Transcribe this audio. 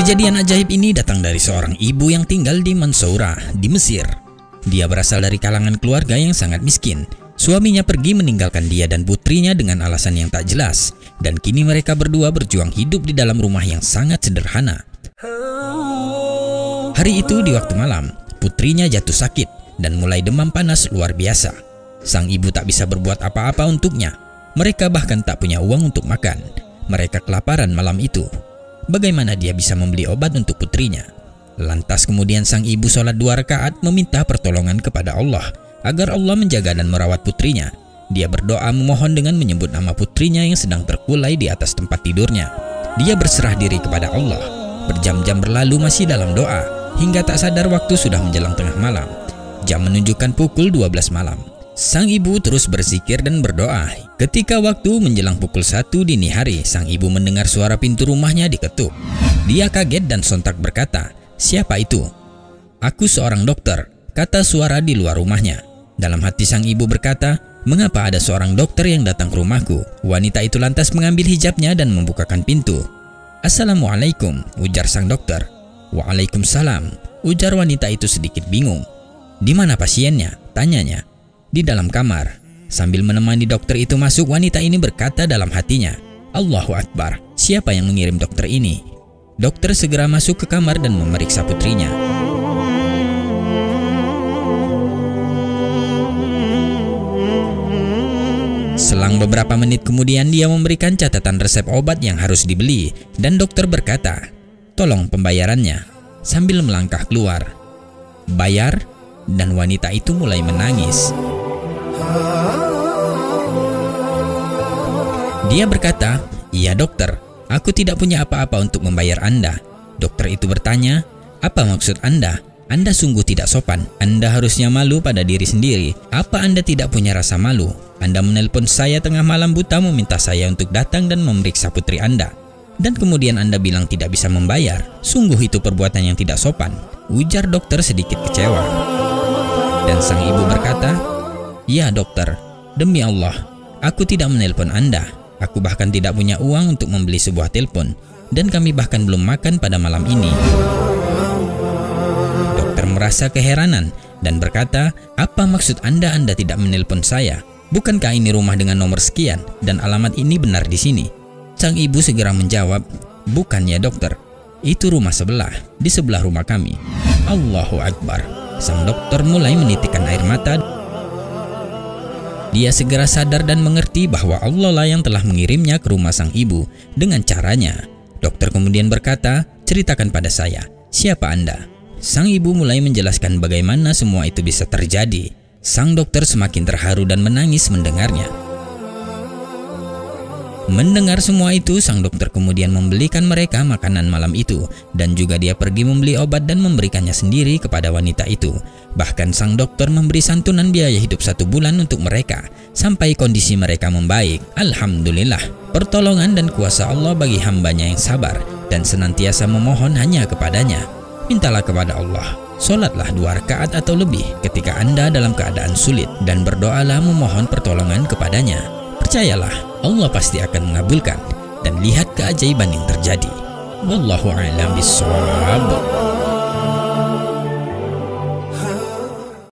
Kejadian ajaib ini datang dari seorang ibu yang tinggal di Mansourah, di Mesir. Dia berasal dari kalangan keluarga yang sangat miskin. Suaminya pergi meninggalkan dia dan putrinya dengan alasan yang tak jelas. Dan kini mereka berdua berjuang hidup di dalam rumah yang sangat sederhana. Hari itu di waktu malam, putrinya jatuh sakit dan mulai demam panas luar biasa. Sang ibu tak bisa berbuat apa-apa untuknya. Mereka bahkan tak punya uang untuk makan. Mereka kelaparan malam itu. Bagaimana dia bisa membeli obat untuk putrinya? Lantas kemudian sang ibu sholat 2 rakaat meminta pertolongan kepada Allah agar Allah menjaga dan merawat putrinya. Dia berdoa memohon dengan menyebut nama putrinya yang sedang terkulai di atas tempat tidurnya. Dia berserah diri kepada Allah. Berjam-jam berlalu masih dalam doa, hingga tak sadar waktu sudah menjelang tengah malam. Jam menunjukkan pukul 12 malam. Sang ibu terus berzikir dan berdoa. Ketika waktu menjelang pukul 1 dini hari, sang ibu mendengar suara pintu rumahnya diketuk. Dia kaget dan sontak berkata, "Siapa itu?" "Aku seorang dokter," kata suara di luar rumahnya. Dalam hati sang ibu berkata, "Mengapa ada seorang dokter yang datang ke rumahku?" Wanita itu lantas mengambil hijabnya dan membukakan pintu. "Assalamualaikum," ujar sang dokter. "Waalaikumsalam," ujar wanita itu sedikit bingung. "Di mana pasiennya?" tanyanya. "Di dalam kamar." Sambil menemani dokter itu masuk, wanita ini berkata dalam hatinya, "Allahu Akbar, siapa yang mengirim dokter ini?" Dokter segera masuk ke kamar dan memeriksa putrinya. Selang beberapa menit kemudian dia memberikan catatan resep obat yang harus dibeli dan dokter berkata, "Tolong pembayarannya," sambil melangkah keluar. "Bayar?" dan wanita itu mulai menangis. Dia berkata, "Iya dokter, aku tidak punya apa-apa untuk membayar Anda." Dokter itu bertanya, "Apa maksud Anda? Anda sungguh tidak sopan. Anda harusnya malu pada diri sendiri. Apa Anda tidak punya rasa malu? Anda menelpon saya tengah malam buta meminta saya untuk datang dan memeriksa putri Anda. Dan kemudian Anda bilang tidak bisa membayar. Sungguh itu perbuatan yang tidak sopan," ujar dokter sedikit kecewa. Dan sang ibu berkata, "Ya dokter, demi Allah, aku tidak menelpon Anda. Aku bahkan tidak punya uang untuk membeli sebuah telepon. Dan kami bahkan belum makan pada malam ini." Dokter merasa keheranan dan berkata, "Apa maksud Anda tidak menelpon saya? Bukankah ini rumah dengan nomor sekian dan alamat ini benar di sini?" Sang ibu segera menjawab, "Bukan ya dokter, itu rumah sebelah, di sebelah rumah kami." Allahu Akbar. Sang dokter mulai menitikkan air mata. Dia segera sadar dan mengerti bahwa Allah lah yang telah mengirimnya ke rumah sang ibu dengan caranya. Dokter kemudian berkata, "Ceritakan pada saya, siapa Anda?" Sang ibu mulai menjelaskan bagaimana semua itu bisa terjadi. Sang dokter semakin terharu dan menangis mendengarnya. Mendengar semua itu, sang dokter kemudian membelikan mereka makanan malam itu dan juga dia pergi membeli obat dan memberikannya sendiri kepada wanita itu. Bahkan sang dokter memberi santunan biaya hidup 1 bulan untuk mereka sampai kondisi mereka membaik. Alhamdulillah, pertolongan dan kuasa Allah bagi hambanya yang sabar dan senantiasa memohon hanya kepadanya. Mintalah kepada Allah, solatlah 2 rakaat atau lebih ketika Anda dalam keadaan sulit dan berdoalah memohon pertolongan kepadanya. Percayalah, Allah pasti akan mengabulkan dan lihat keajaiban yang terjadi. Wallahu a'lam bishawab.